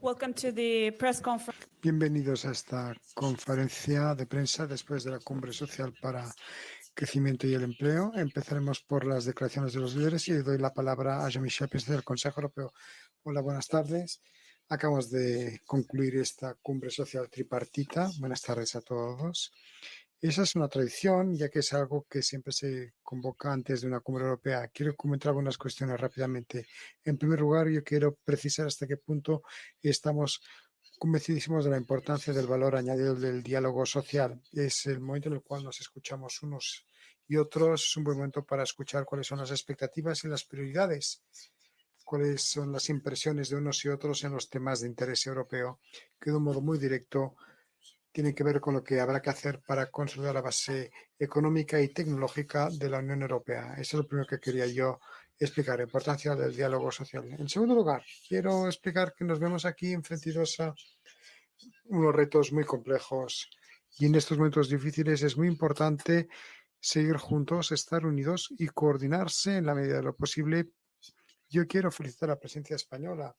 Welcome to the press conference. Bienvenidos a esta conferencia de prensa después de la Cumbre Social para Crecimiento y el Empleo. Empezaremos por las declaraciones de los líderes y doy la palabra a Michel, presidente del Consejo Europeo. Hola, buenas tardes. Acabamos de concluir esta Cumbre Social Tripartita. Buenas tardes a todos. Esa es una tradición, ya que es algo que siempre se convoca antes de una Cumbre Europea. Quiero comentar algunas cuestiones rápidamente. En primer lugar, yo quiero precisar hasta qué punto estamos convencidísimos de la importancia del valor añadido del diálogo social. Es el momento en el cual nos escuchamos unos y otros. Es un buen momento para escuchar cuáles son las expectativas y las prioridades, cuáles son las impresiones de unos y otros en los temas de interés europeo, que de un modo muy directo tiene que ver con lo que habrá que hacer para consolidar la base económica y tecnológica de la Unión Europea. Eso es lo primero que quería yo explicar, la importancia del diálogo social. En segundo lugar, quiero explicar que nos vemos aquí enfrentados a unos retos muy complejos y en estos momentos difíciles es muy importante seguir juntos, estar unidos y coordinarse en la medida de lo posible. Yo quiero felicitar a la presidencia española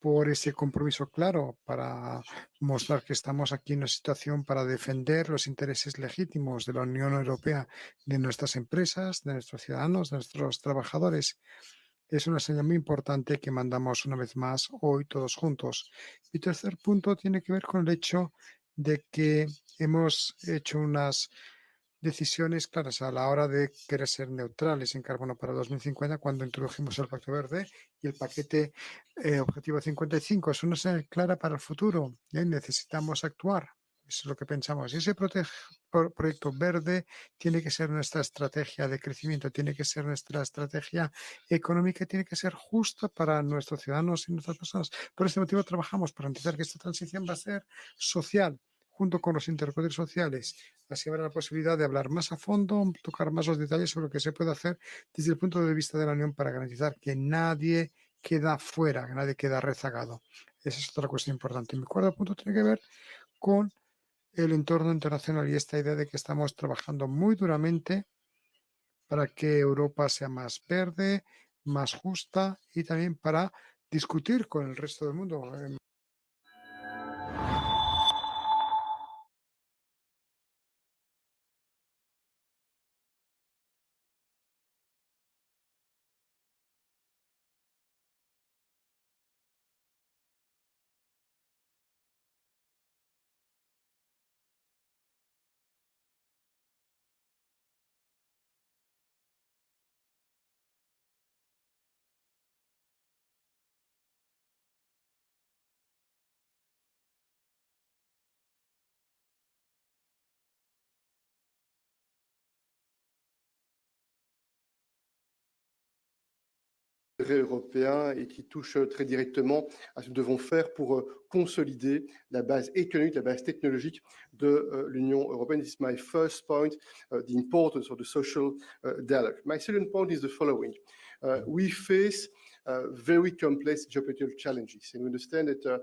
por ese compromiso claro para mostrar que estamos aquí en una situación para defender los intereses legítimos de la Unión Europea, de nuestras empresas, de nuestros ciudadanos, de nuestros trabajadores. Es una señal muy importante que mandamos una vez más hoy todos juntos. Y tercer punto tiene que ver con el hecho de que hemos hecho unas decisiones claras a la hora de querer ser neutrales en carbono para 2050 cuando introdujimos el Pacto Verde y el paquete Objetivo 55. Es una señal clara para el futuro. Necesitamos actuar. Eso es lo que pensamos. Y ese proyecto verde tiene que ser nuestra estrategia de crecimiento, tiene que ser nuestra estrategia económica, tiene que ser justa para nuestros ciudadanos y nuestras personas. Por este motivo trabajamos para garantizar que esta transición va a ser social, junto con los interlocutores sociales. Así habrá la posibilidad de hablar más a fondo, tocar más los detalles sobre lo que se puede hacer desde el punto de vista de la Unión para garantizar que nadie queda fuera, que nadie queda rezagado. Esa es otra cuestión importante. Mi cuarto punto tiene que ver con el entorno internacional y esta idea de que estamos trabajando muy duramente para que Europa sea más verde, más justa y también para discutir con el resto del mundo. européen et qui touche très directement à ce que nous devons faire pour consolider la base économique, la base technologique de l'Union européenne. This is my first point, the importance of the social dialogue. My second point is the following. We face very complex geopolitical challenges, and we understand that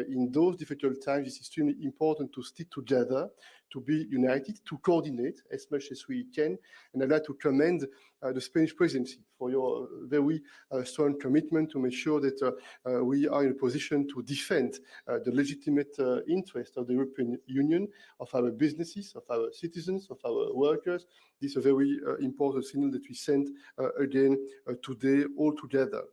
in those difficult times, it's extremely important to stick together, to be united, to coordinate as much as we can. And I'd like to commend the Spanish presidency for your very strong commitment to make sure that we are in a position to defend the legitimate interest of the European Union, of our businesses, of our citizens, of our workers. This is a very important signal that we send again today all together.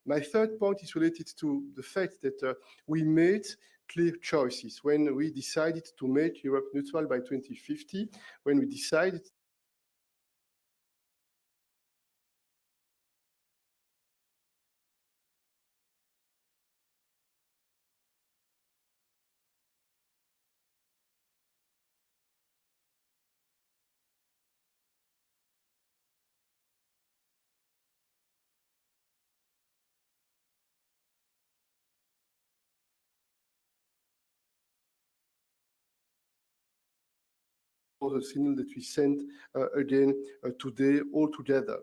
My third point is related to the fact that we made clear choices when we decided to make Europe neutral by 2050, when we decided the signal that we send again today all together.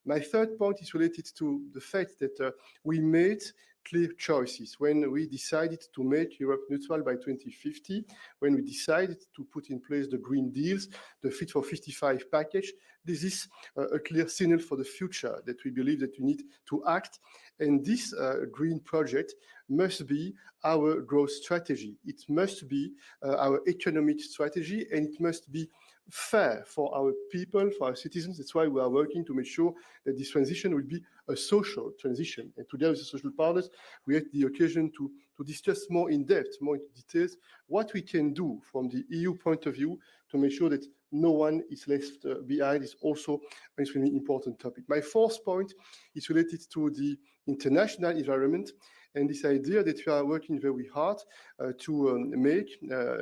My third point is related to the fact that we made clear choices. When we decided to make Europe neutral by 2050, when we decided to put in place the Green Deals, the Fit for 55 package, this is a clear signal for the future that we believe that we need to act. And this green project must be our growth strategy. It must be our economic strategy, and it must be fair for our people, for our citizens. That's why we are working to make sure that this transition will be a social transition. And today with the social partners, we had the occasion to discuss more in depth, more into details, what we can do from the EU point of view to make sure that no one is left behind is also an extremely important topic. My fourth point is related to the international environment and this idea that we are working very hard to make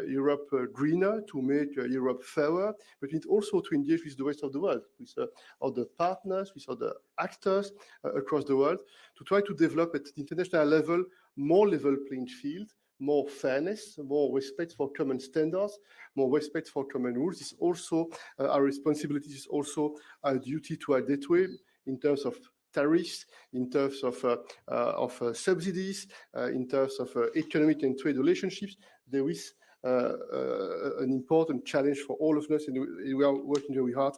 Europe greener, to make Europe fairer, but we need also to engage with the rest of the world, with other partners, with other actors across the world, to try to develop at the international level more level playing field, more fairness, more respect for common standards, more respect for common rules. It's also our responsibility, it's also our duty to act that way in terms of tariffs, in terms of subsidies, in terms of economic and trade relationships. There is an important challenge for all of us, and we are working very hard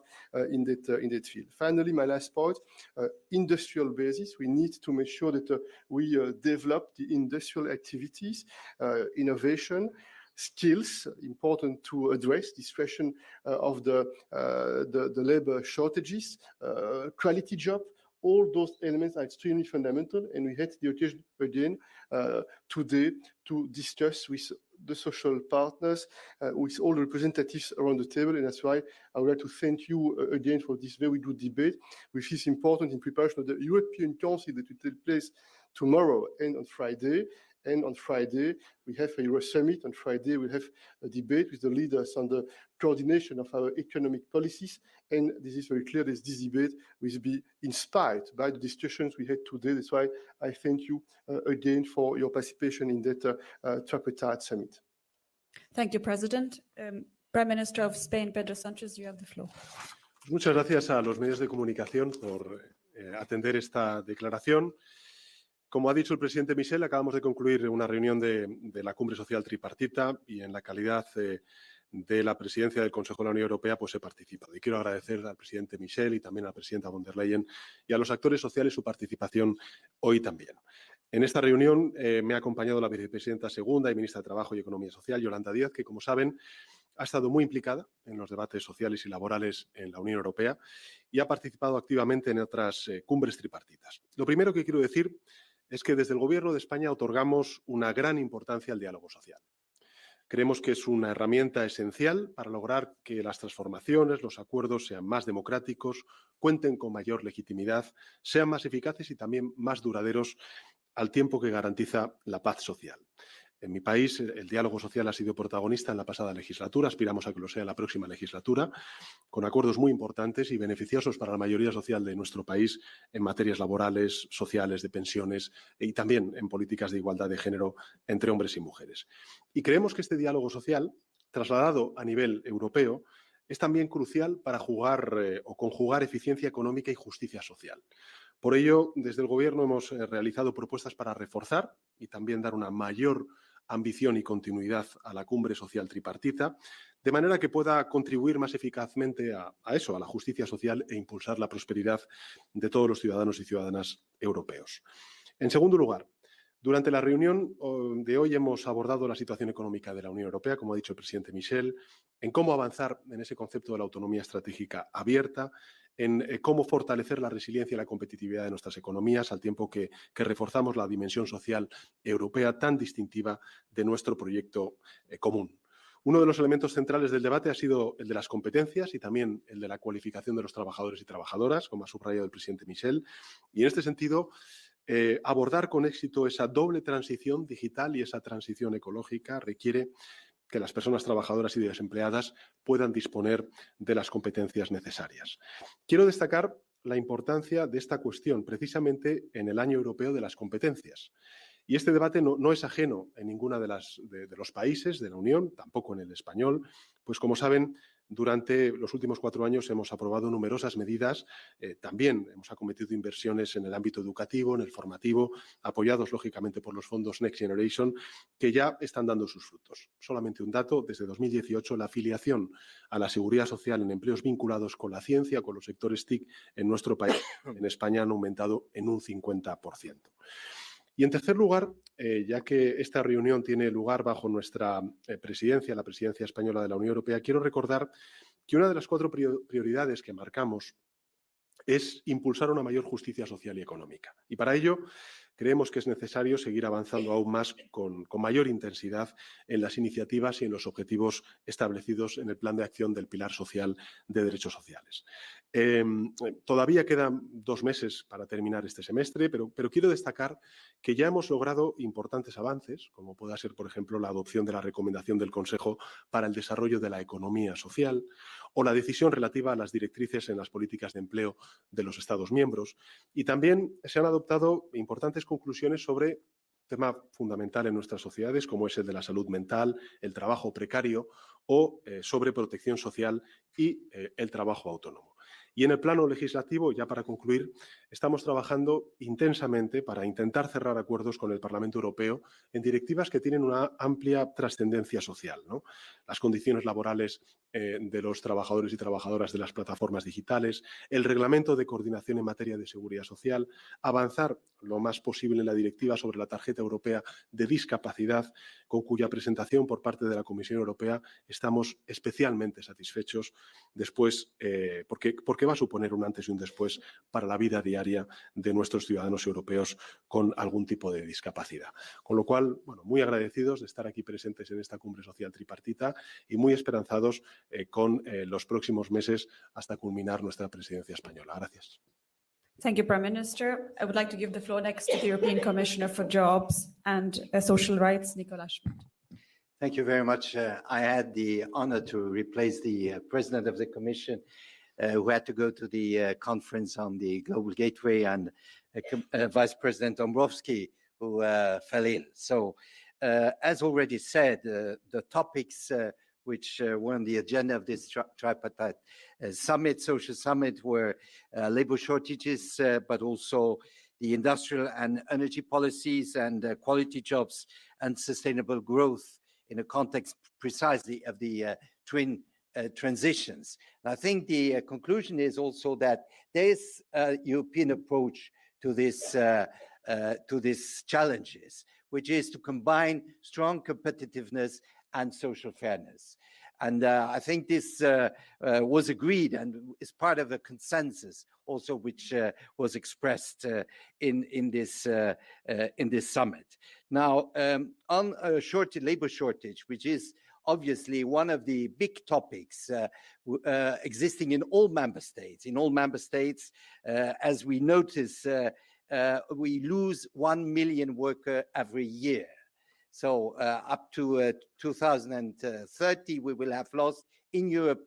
in that field. Finally, my last point, industrial basis. We need to make sure that we develop the industrial activities, innovation, skills, important to address this question of the labor shortages, quality job. All those elements are extremely fundamental, and we had the occasion again today to discuss with the social partners, with all the representatives around the table, and that's why I would like to thank you again for this very good debate, which is important in preparation of the European Council that will take place tomorrow and on Friday. And on Friday, we have a Euro Summit. On Friday, we'll have a debate with the leaders on the coordination of our economic policies. And this is very clear that this debate will be inspired by the discussions we had today. That's why I thank you again for your participation in that tripartite summit. Thank you, President. Prime Minister of Spain, Pedro Sánchez, you have the floor. Muchas gracias a los medios de comunicación por atender esta declaración. Como ha dicho el presidente Michel, acabamos de concluir una reunión de la Cumbre Social Tripartita y en la calidad de la presidencia del Consejo de la Unión Europea pues he participado. Y quiero agradecer al presidente Michel y también a la presidenta von der Leyen y a los actores sociales su participación hoy también. En esta reunión me ha acompañado la vicepresidenta segunda y ministra de Trabajo y Economía Social, Yolanda Díaz, que, como saben, ha estado muy implicada en los debates sociales y laborales en la Unión Europea y ha participado activamente en otras cumbres tripartitas. Lo primero que quiero decir es que desde el Gobierno de España otorgamos una gran importancia al diálogo social. Creemos que es una herramienta esencial para lograr que las transformaciones, los acuerdos sean más democráticos, cuenten con mayor legitimidad, sean más eficaces y también más duraderos al tiempo que garantiza la paz social. En mi país, el diálogo social ha sido protagonista en la pasada legislatura, aspiramos a que lo sea en la próxima legislatura, con acuerdos muy importantes y beneficiosos para la mayoría social de nuestro país en materias laborales, sociales, de pensiones y también en políticas de igualdad de género entre hombres y mujeres. Y creemos que este diálogo social, trasladado a nivel europeo, es también crucial para conjugar eficiencia económica y justicia social. Por ello, desde el Gobierno hemos realizado propuestas para reforzar y también dar una mayor ambición y continuidad a la Cumbre Social Tripartita, de manera que pueda contribuir más eficazmente a la justicia social e impulsar la prosperidad de todos los ciudadanos y ciudadanas europeos. En segundo lugar, durante la reunión de hoy hemos abordado la situación económica de la Unión Europea, como ha dicho el presidente Michel, en cómo avanzar en ese concepto de la autonomía estratégica abierta, en cómo fortalecer la resiliencia y la competitividad de nuestras economías, al tiempo que reforzamos la dimensión social europea tan distintiva de nuestro proyecto común. Uno de los elementos centrales del debate ha sido el de las competencias y también el de la cualificación de los trabajadores y trabajadoras, como ha subrayado el presidente Michel. Y en este sentido, abordar con éxito esa doble transición digital y esa transición ecológica requiere que las personas trabajadoras y desempleadas puedan disponer de las competencias necesarias. Quiero destacar la importancia de esta cuestión precisamente en el Año Europeo de las Competencias. Y este debate no es ajeno en ninguno de los países de la Unión, tampoco en el español, pues como saben, Durante los últimos 4 años hemos aprobado numerosas medidas, también hemos acometido inversiones en el ámbito educativo, en el formativo, apoyados lógicamente por los fondos Next Generation, que ya están dando sus frutos. Solamente un dato, desde 2018 la afiliación a la seguridad social en empleos vinculados con la ciencia, con los sectores TIC en nuestro país, en España, han aumentado en un 50%. Y en tercer lugar, ya que esta reunión tiene lugar bajo nuestra presidencia, la presidencia española de la Unión Europea, quiero recordar que una de las 4 prioridades que marcamos es impulsar una mayor justicia social y económica. Y para ello creemos que es necesario seguir avanzando aún más con mayor intensidad en las iniciativas y en los objetivos establecidos en el Plan de Acción del Pilar Social de Derechos Sociales. Todavía quedan 2 meses para terminar este semestre, pero quiero destacar que ya hemos logrado importantes avances, como pueda ser, por ejemplo, la adopción de la recomendación del Consejo para el desarrollo de la economía social o la decisión relativa a las directrices en las políticas de empleo de los Estados miembros. Y también se han adoptado importantes conclusiones sobre tema fundamental en nuestras sociedades, como es el de la salud mental, el trabajo precario o sobre protección social y el trabajo autónomo. Y en el plano legislativo, ya para concluir, estamos trabajando intensamente para intentar cerrar acuerdos con el Parlamento Europeo en directivas que tienen una amplia trascendencia social, ¿no? Las condiciones laborales de los trabajadores y trabajadoras de las plataformas digitales, el reglamento de coordinación en materia de seguridad social, avanzar lo más posible en la directiva sobre la tarjeta europea de discapacidad, con cuya presentación por parte de la Comisión Europea estamos especialmente satisfechos después, porque va a suponer un antes y un después para la vida diaria de nuestros ciudadanos europeos con algún tipo de discapacidad. Con lo cual, bueno, muy agradecidos de estar aquí presentes en esta Cumbre Social Tripartita y muy esperanzados con los próximos meses hasta culminar nuestra presidencia española. Gracias. Thank you, Prime Minister. I would like to give the floor next to the European Commissioner for Jobs and Social Rights, Nicolas Schmit. Thank you very much. I had the honor to replace the President of the Commission who had to go to the conference on the Global Gateway, and Vice President Dombrovskis, who fell ill. So, as already said, the topics which were on the agenda of this tripartite summit, social summit, were labor shortages, but also the industrial and energy policies and quality jobs and sustainable growth in a context precisely of the twin transitions. And I think the conclusion is also that there is a European approach to this challenges, which is to combine strong competitiveness and social fairness. And I think this was agreed and is part of a consensus also, which was expressed in this summit. Now, on a labor shortage, which is obviously one of the big topics existing in all member states. In all member states, as we notice, we lose 1 million workers every year. So up to 2030, we will have lost in Europe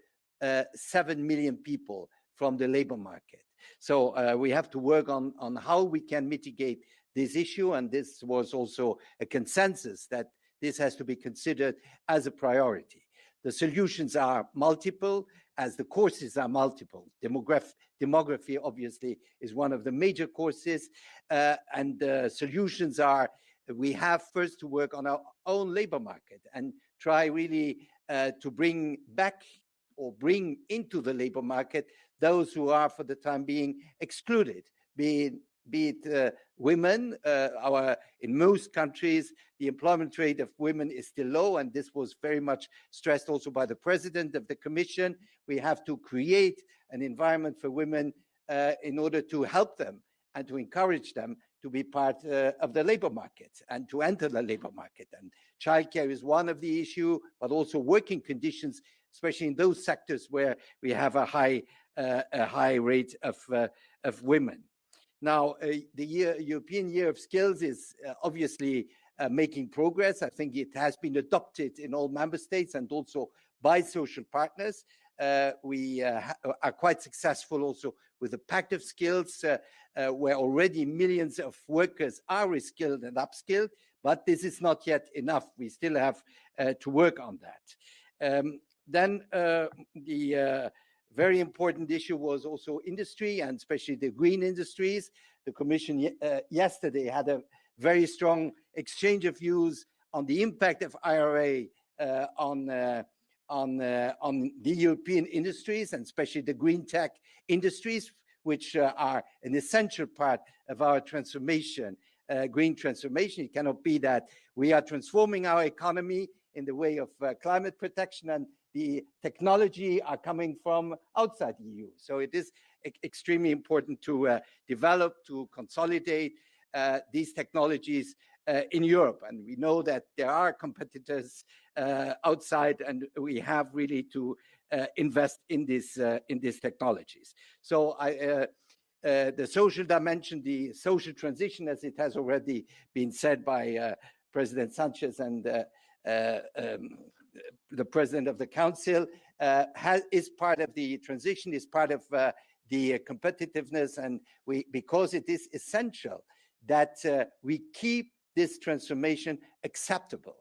7 million people from the labor market. So we have to work on how we can mitigate this issue. And this was also a consensus that this has to be considered as a priority. The solutions are multiple, as the causes are multiple. Demography, obviously, is one of the major causes. And the solutions are, we have first to work on our own labor market and try really to bring back or bring into the labor market those who are for the time being excluded, be it women. In most countries, the employment rate of women is still low, and this was very much stressed also by the President of the Commission. We have to create an environment for women in order to help them and to encourage them to be part of the labor market and to enter the labor market. And childcare is one of the issues, but also working conditions, especially in those sectors where we have a high rate of women. Now, the European Year of Skills is obviously making progress. I think it has been adopted in all member states and also by social partners. We are quite successful also with the Pact of Skills, where already millions of workers are reskilled and upskilled, but this is not yet enough. We still have to work on that. Then the very important issue was also industry, and especially the green industries. The Commission yesterday had a very strong exchange of views on the impact of IRA on the European industries, and especially the green tech industries, which are an essential part of our transformation, green transformation. It cannot be that we are transforming our economy in the way of climate protection and the technology are coming from outside the EU. So it is extremely important to develop, to consolidate these technologies in Europe. And we know that there are competitors outside, and we have really to invest in these technologies. So the social dimension, the social transition, as it has already been said by President Sanchez and the President of the Council, is part of the transition, is part of the competitiveness, and because it is essential that we keep this transformation acceptable.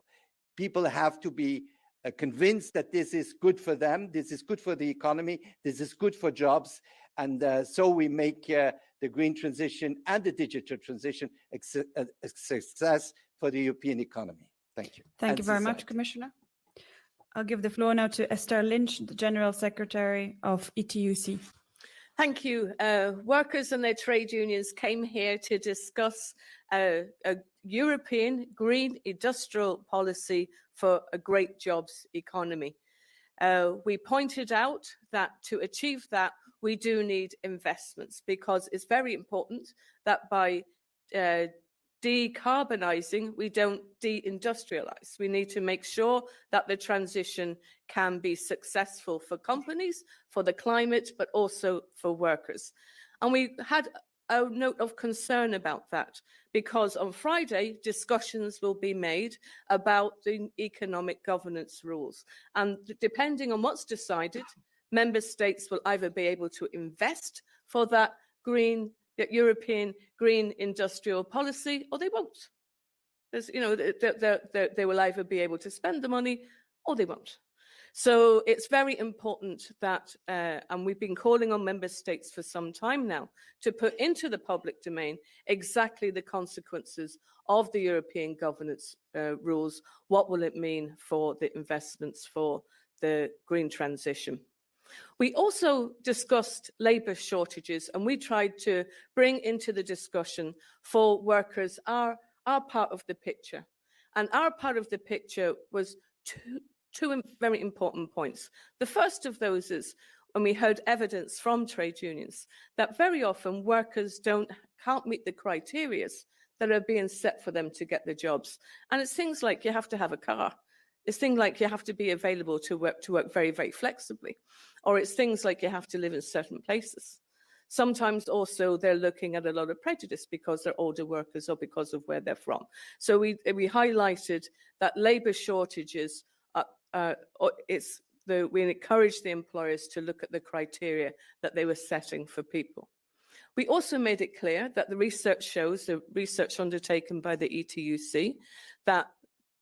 People have to be convinced that this is good for them, this is good for the economy, this is good for jobs, and so we make the green transition and the digital transition a success for the European economy. Thank you. Thank you very much, Commissioner. I'll give the floor now to Esther Lynch, the General Secretary of ETUC. Thank you. Workers and their trade unions came here to discuss a European green industrial policy for a great jobs economy. We pointed out that to achieve that, we do need investments, because it's very important that by decarbonizing, we don't deindustrialize. We need to make sure that the transition can be successful for companies, for the climate, but also for workers. And we had a note of concern about that, because on Friday, discussions will be made about the economic governance rules. And depending on what's decided, member states will either be able to invest for that European green industrial policy, or they won't. There's, you know, they will either be able to spend the money or they won't. So it's very important that, and we've been calling on member states for some time now, to put into the public domain exactly the consequences of the European governance rules. What will it mean for the investments for the green transition? We also discussed labour shortages, and we tried to bring into the discussion for workers our part of the picture. And our part of the picture was two very important points. The first of those is, and we heard evidence from trade unions, that very often workers can't meet the criteria that are being set for them to get the jobs. And it's things like you have to have a car. It's things like you have to be available to work very, very flexibly. Or it's things like you have to live in certain places. Sometimes also they're looking at a lot of prejudice because they're older workers or because of where they're from. So we highlighted that labour shortages, we encouraged the employers to look at the criteria that they were setting for people. We also made it clear that the research shows, the research undertaken by the ETUC, that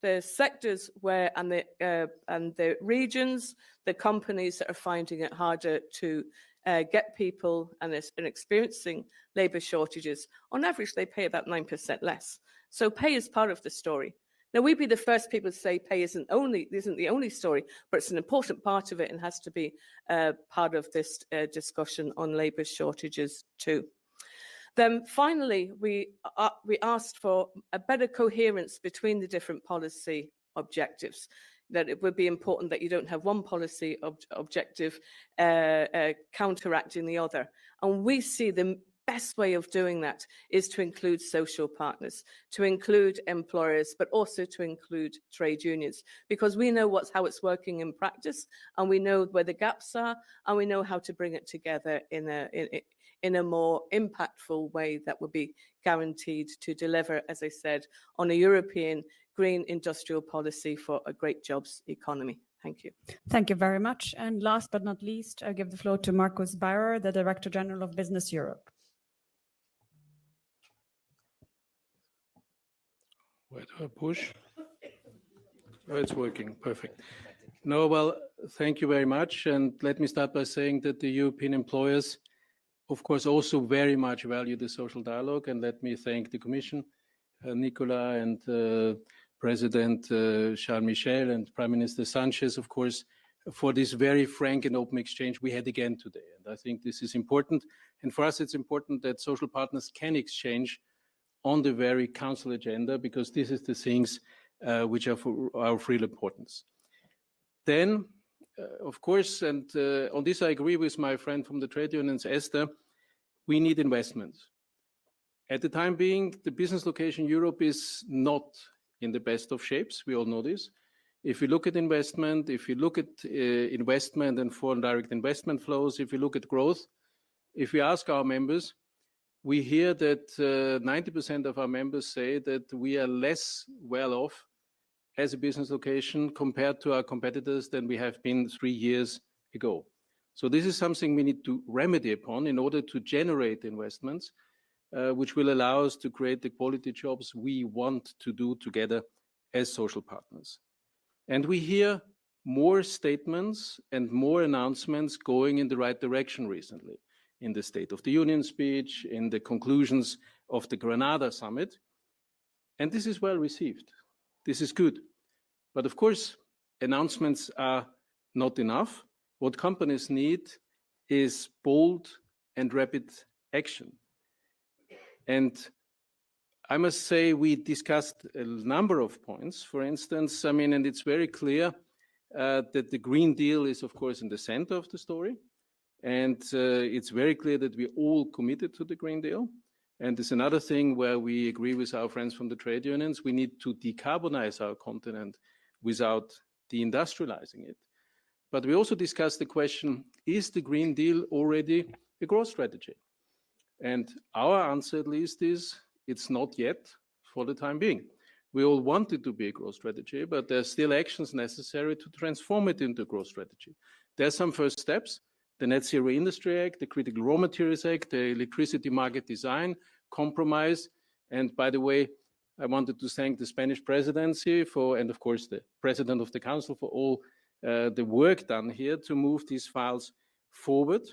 the sectors where and the regions, the companies that are finding it harder to get people and experiencing labour shortages, on average they pay about 9% less. So pay is part of the story. Now, we'd be the first people to say pay isn't the only story, but it's an important part of it and has to be part of this discussion on labour shortages too. Then finally, we asked for a better coherence between the different policy objectives, that it would be important that you don't have one policy objective counteracting the other. And we see the best way of doing that is to include social partners, to include employers, but also to include trade unions, because we know how it's working in practice, and we know where the gaps are, and we know how to bring it together in a more impactful way that will be guaranteed to deliver, as I said, on a European green industrial policy for a great jobs economy. Thank you. Thank you very much. And last but not least, I give the floor to Markus Bauer, the Director General of Business Europe. Where do I push? Oh, it's working. Perfect. No, well, Thank you very much. And let me start by saying that the European employers, of course, also very much value the social dialogue. And let me thank the Commission, Nicola, and President Charles Michel and Prime Minister Sanchez, of course, for this very frank and open exchange we had again today. And I think this is important. And for us, it's important that social partners can exchange on the very council agenda, because this is the things which are for our real importance. Then, of course, and on this I agree with my friend from the trade unions, Esther, we need investments. At the time being, the business location Europe is not in the best of shapes. We all know this. If you look at investment, if you look at investment and foreign direct investment flows, if you look at growth, if we ask our members, we hear that 90% of our members say that we are less well off as a business location compared to our competitors than we have been 3 years ago. So this is something we need to remedy upon in order to generate investments, which will allow us to create the quality jobs we want to do together as social partners. And we hear more statements and more announcements going in the right direction recently, in the State of the Union speech, in the conclusions of the Granada summit. And this is well received. This is good. But of course, announcements are not enough. What companies need is bold and rapid action. And I must say, we discussed a number of points. For instance, I mean, and it's very clear that the Green Deal is, of course, in the center of the story. And it's very clear that we're all committed to the Green Deal. And there's another thing where we agree with our friends from the trade unions. We need to decarbonize our continent without deindustrializing it. But we also discussed the question, is the Green Deal already a growth strategy? And our answer, at least, is it's not yet for the time being. We all want it to be a growth strategy, but there's still actions necessary to transform it into a growth strategy. There are some first steps: the Net Zero Industry Act, the Critical Raw Materials Act, the Electricity Market Design Compromise. And by the way, I wanted to thank the Spanish presidency for, and of course the President of the Council, for all the work done here to move these files forward.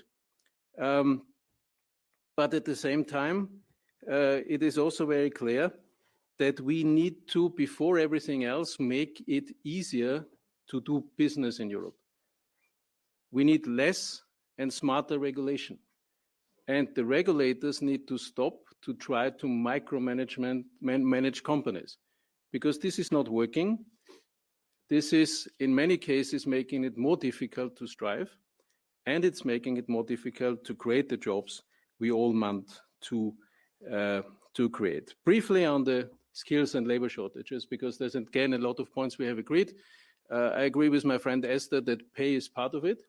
But at the same time, it is also very clear that we need to, before everything else, make it easier to do business in Europe. We need less and smarter regulation. And the regulators need to stop to try to manage companies, because this is not working. This is, in many cases, making it more difficult to strive, and it's making it more difficult to create the jobs we all want to create. Briefly on the skills and labor shortages, because there's again a lot of points we have agreed. I agree with my friend Esther that pay is part of it,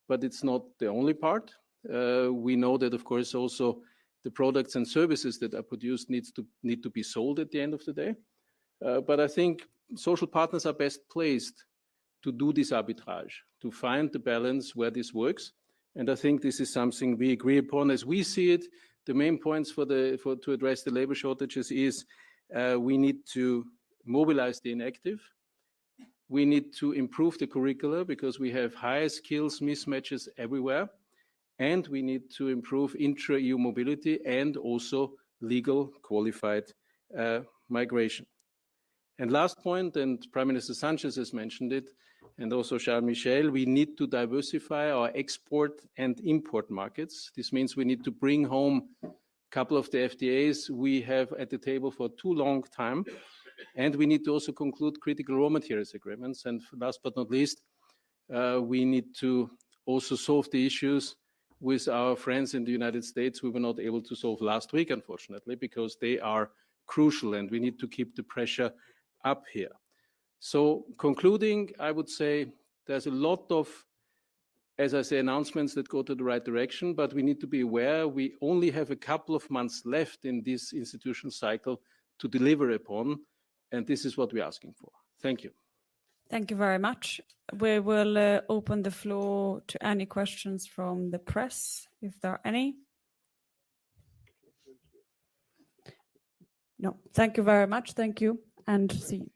but it's not the only part. We know that, of course, also the products and services that are produced need to be sold at the end of the day. But I think social partners are best placed to do this arbitrage, to find the balance where this works. And I think this is something we agree upon. As we see it, the main points to address the labor shortages is we need to mobilize the inactive. We need to improve the curricula because we have high skills mismatches everywhere. And we need to improve intra-EU mobility and also legal qualified migration. And last point, and Prime Minister Sanchez has mentioned it, and also Charles Michel, we need to diversify our export and import markets. This means we need to bring home a couple of the FTAs we have at the table for too long time. And we need to also conclude critical raw materials agreements. And last but not least, we need to also solve the issues with our friends in the United States we were not able to solve last week, unfortunately, because they are crucial and we need to keep the pressure up here. So concluding, I would say there's a lot of, as I say, announcements that go to the right direction, but we need to be aware we only have a couple of months left in this institutional cycle to deliver upon, and this is what we're asking for. Thank you. Thank you very much. We will open the floor to any questions from the press, if there are any. No, thank you very much. Thank you, and see you.